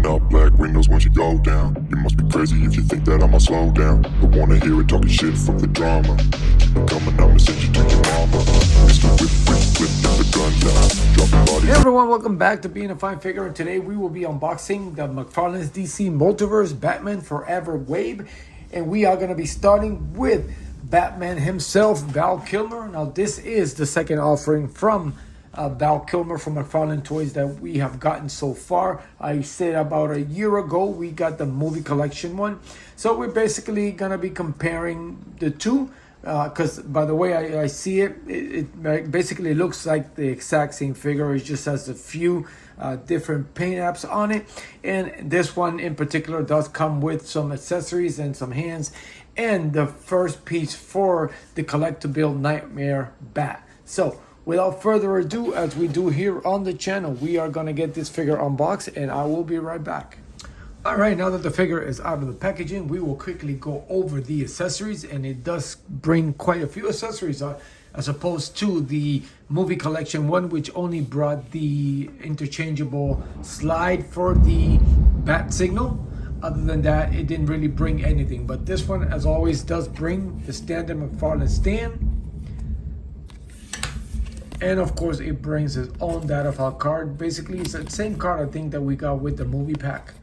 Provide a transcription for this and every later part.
Rolling up black windows when she go down. You must be crazy if you think that I'ma slow down. Don't wanna hear it talking shit, fuck the drama. Keep it coming, I'ma send you to your mama. Mr. Whip, whip, whip, get the gun down. Dropping bodies. Hey everyone, welcome back to Being a Fine Figure, and today we will be unboxing the McFarlane's DC Multiverse Batman Forever wave, and we are going to be starting with Batman himself, Val Kilmer. Now this is the second offering from Val Kilmer from McFarlane Toys that we have gotten so far. I said about a year ago we got the movie collection one, so we're basically going to be comparing the two. Because by the way I see it, it basically looks like the exact same figure. It just has a few different paint apps on it, and this one in particular does come with some accessories and some hands and the first piece for the collectible Nightmare Bat. So without further ado, as we do here on the channel, we are going to get this figure unboxed, and I will be right back. Alright, now that the figure is out of the packaging, we will quickly go over the accessories, and it does bring quite a few accessories as opposed to the movie collection one, which only brought the interchangeable slide for the bat signal. Other than that, it didn't really bring anything, but this one, as always, does bring the standard McFarlane stand. And of course, it brings its own Data File card. Basically, it's the same card I think that we got with the movie pack.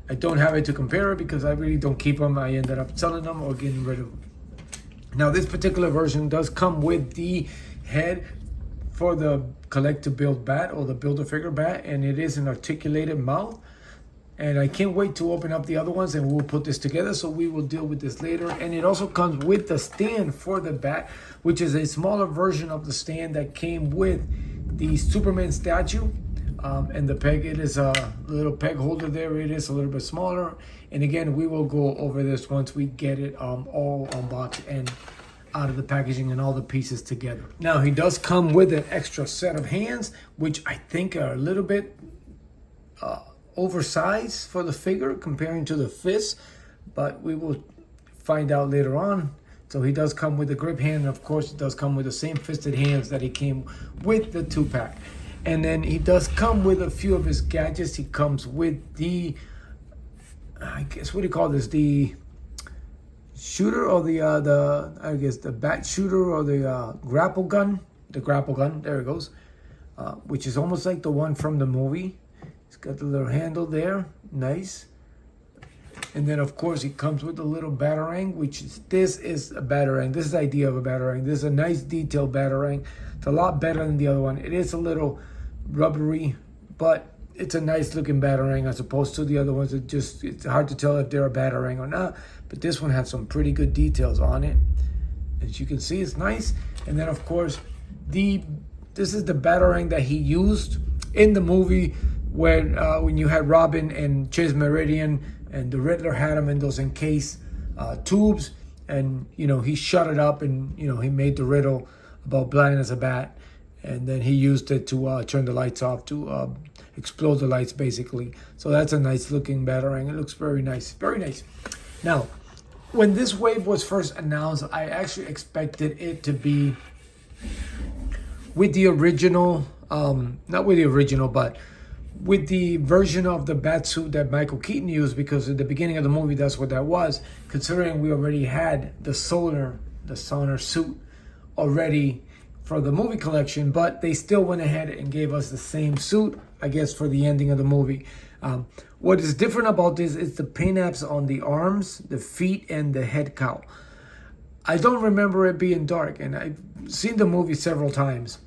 I don't have it to compare it because I really don't keep them. I ended up selling them or getting rid of them. Now, this particular version does come with the head for the collect-to-build bat or the Build-A-Figure bat, and it is an articulated mouth. And I can't wait to open up the other ones, and we'll put this together, so we will deal with this later. And it also comes with the stand for the bat, which is a smaller version of the stand that came with the Superman statue. And the peg, it is a little peg holder there. It is a little bit smaller. And again, we will go over this once we get it all unboxed and out of the packaging and all the pieces together. Now, he does come with an extra set of hands, which I think are a little bit oversized for the figure comparing to the fist, but we will find out later on. So he does come with a grip hand, and of course it does come with the same fisted hands that he came with the 2-pack. And then he does come with a few of his gadgets. He comes with the, I guess, what do you call this? The shooter, or I guess the bat shooter, or the grapple gun. The grapple gun, there it goes. Which is almost like the one from the movie. It's got the little handle there, nice. And then of course he comes with a little batarang, this is a batarang. This is the idea of a batarang. This is a nice detailed batarang. It's a lot better than the other one. It is a little rubbery, but it's a nice looking batarang as opposed to the other ones. It's hard to tell if they're a batarang or not, but this one has some pretty good details on it. As you can see, it's nice. And then of course, this is the batarang that he used in the movie when you had Robin and Chase Meridian, and the Riddler had him in those encased tubes, and he shut it up, and he made the riddle about blind as a bat, and then he used it to turn the lights off, to explode the lights basically. So that's a nice looking batarang. It looks very nice, very nice. Now, when this wave was first announced, I actually expected it to be with the original, not with the original, but with the version of the batsuit that Michael Keaton used, because at the beginning of the movie that's what that was, considering we already had the sonar suit already for the movie collection, but they still went ahead and gave us the same suit, I guess, for the ending of the movie. What is different about this is the paint apps on the arms, the feet, and the head cowl. I don't remember it being dark, and I've seen the movie several times,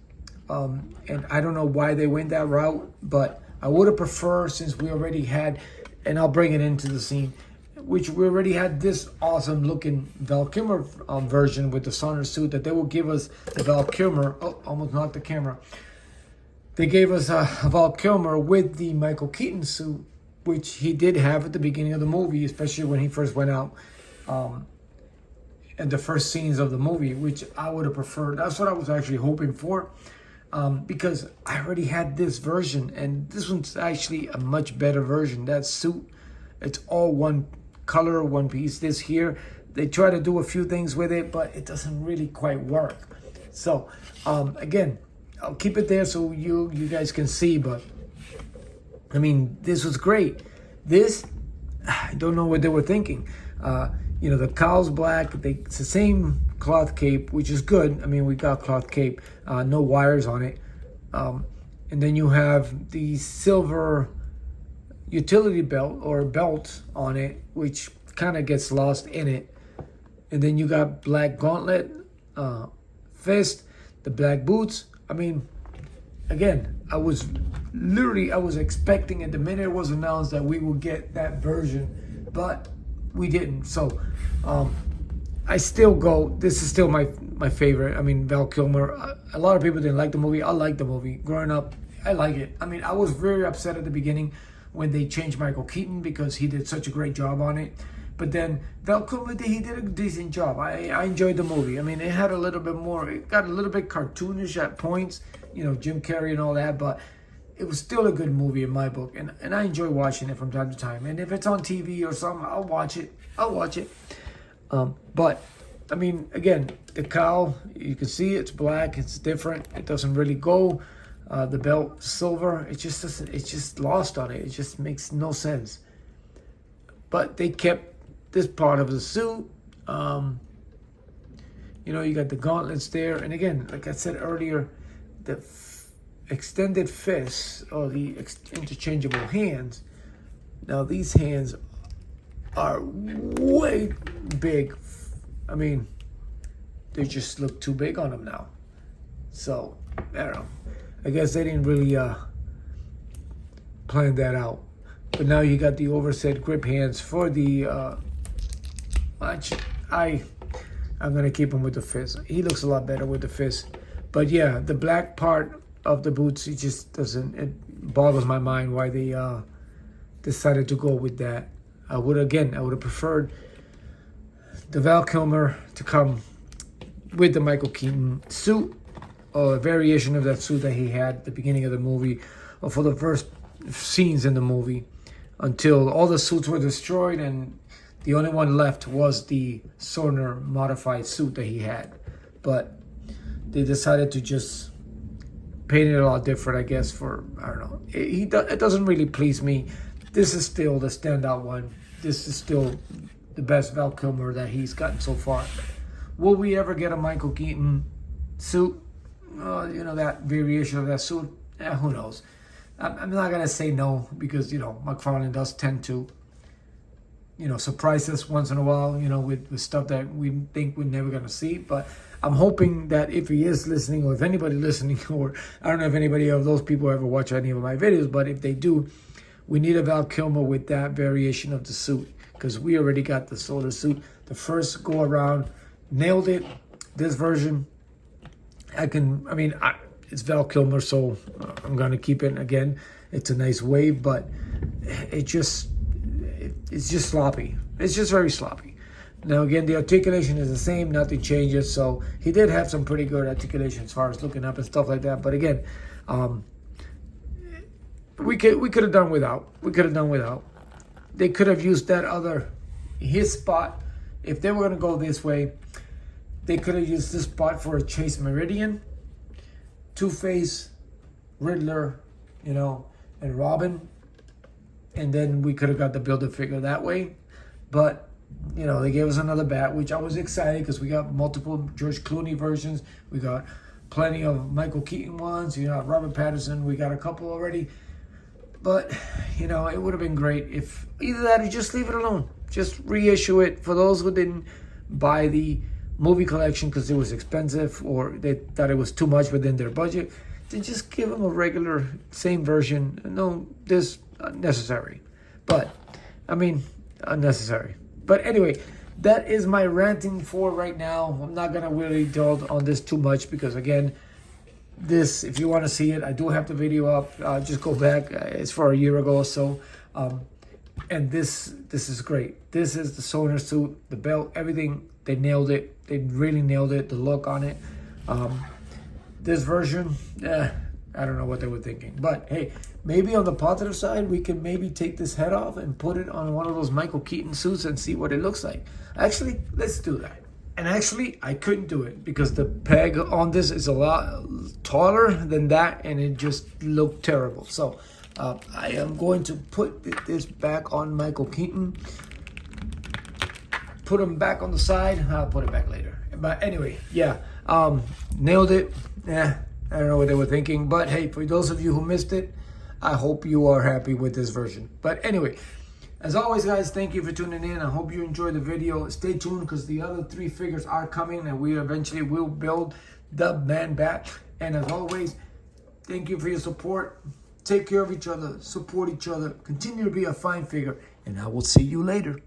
and I don't know why they went that route, but I would have preferred, since we already had, and I'll bring it into the scene, which we already had this awesome looking Val Kilmer version with the sonar suit, that they will give us the Val Kilmer. Oh, almost knocked the camera. They gave us a Val Kilmer with the Michael Keaton suit, which he did have at the beginning of the movie, especially when he first went out, and the first scenes of the movie, which I would have preferred. That's what I was actually hoping for. Because I already had this version, and this one's actually a much better version. That suit, it's all one color, one piece. This here, they try to do a few things with it, but it doesn't really quite work. So again, I'll keep it there so you guys can see, but I mean, this was great. This, I don't know what they were thinking. The cow's black. It's the same cloth cape, which is good. I mean, we got cloth cape, no wires on it. And then you have the silver utility belt or belt on it, which kind of gets lost in it. And then you got black gauntlet, fist, the black boots. I mean, again, I was expecting it the minute it was announced that we would get that version, but we didn't. So I still go, this is still my favorite. I mean, Val Kilmer, a lot of people didn't like the movie. I like the movie. Growing up, I like it. I mean, I was very upset at the beginning when they changed Michael Keaton because he did such a great job on it. But then Val Kilmer, he did a decent job. I enjoyed the movie. I mean, it had a little bit more, it got a little bit cartoonish at points, Jim Carrey and all that, but it was still a good movie in my book. And I enjoy watching it from time to time. And if it's on TV or something, I'll watch it. But, I mean, again, the cowl, you can see it's black. It's different. It doesn't really go. The belt, silver. It just doesn't, it's just lost on it. It just makes no sense. But they kept this part of the suit. You got the gauntlets there. And again, like I said earlier, the extended fists or the interchangeable hands. Now, these hands are way big. I mean, they just look too big on him now. So, I don't know. I guess they didn't really plan that out. But now you got the overset grip hands for the I'm gonna keep him with the fist. He looks a lot better with the fist. But yeah, the black part of the boots, it just doesn't, it boggles my mind why they decided to go with that. I would have preferred the Val Kilmer to come with the Michael Keaton suit, or a variation of that suit that he had at the beginning of the movie, or for the first scenes in the movie, until all the suits were destroyed and the only one left was the Sorner modified suit that he had. But they decided to just paint it a lot different, I guess, for, I don't know. It doesn't really please me. This is still the standout one. This is still the best Val Kilmer that he's gotten so far. Will we ever get a Michael Keaton suit? That variation of that suit? Who knows? I'm not going to say no because, McFarlane does tend to, surprise us once in a while, with stuff that we think we're never going to see. But I'm hoping that if he is listening, or if anybody listening, or I don't know if anybody of those people ever watch any of my videos, but if they do, we need a Val Kilmer with that variation of the suit, because we already got the solar suit. The first go around, nailed it. This version, it's Val Kilmer, so I'm going to keep it. Again, it's a nice wave, but it's just sloppy. It's just very sloppy. Now, again, the articulation is the same. Nothing changes. So he did have some pretty good articulation as far as looking up and stuff like that. But again, we could have done without. They could have used his spot. If they were going to go this way, they could have used this spot for a Chase Meridian, Two-Face, Riddler, and Robin. And then we could have got the Build-A-Figure that way. But, they gave us another bat, which I was excited because we got multiple George Clooney versions. We got plenty of Michael Keaton ones. Robert Pattinson. We got a couple already. But, it would have been great if either that or just leave it alone. Just reissue it. For those who didn't buy the movie collection because it was expensive or they thought it was too much within their budget, then just give them a regular, same version. No, this unnecessary. But, unnecessary. But anyway, that is my ranting for right now. I'm not going to really delve on this too much because, again, this, if you want to see it, I do have the video up. Just go back. It's for a year ago or so. And this is great. This is the Sorner suit, the belt, everything. They nailed it. They really nailed it. The look on it. This version, I don't know what they were thinking. But hey, maybe on the positive side, we can maybe take this head off and put it on one of those Michael Keaton suits and see what it looks like. Actually, let's do that. And actually, I couldn't do it because the peg on this is a lot taller than that, and it just looked terrible. So I am going to put this back on Michael Keaton. Put him back on the side. I'll put it back later. But anyway, yeah, nailed it. I don't know what they were thinking. But hey, for those of you who missed it, I hope you are happy with this version. But anyway, as always, guys, thank you for tuning in. I hope you enjoyed the video. Stay tuned because the other 3 figures are coming and we eventually will build the Man-Bat. And as always, thank you for your support. Take care of each other. Support each other. Continue to be a fine figure. And I will see you later.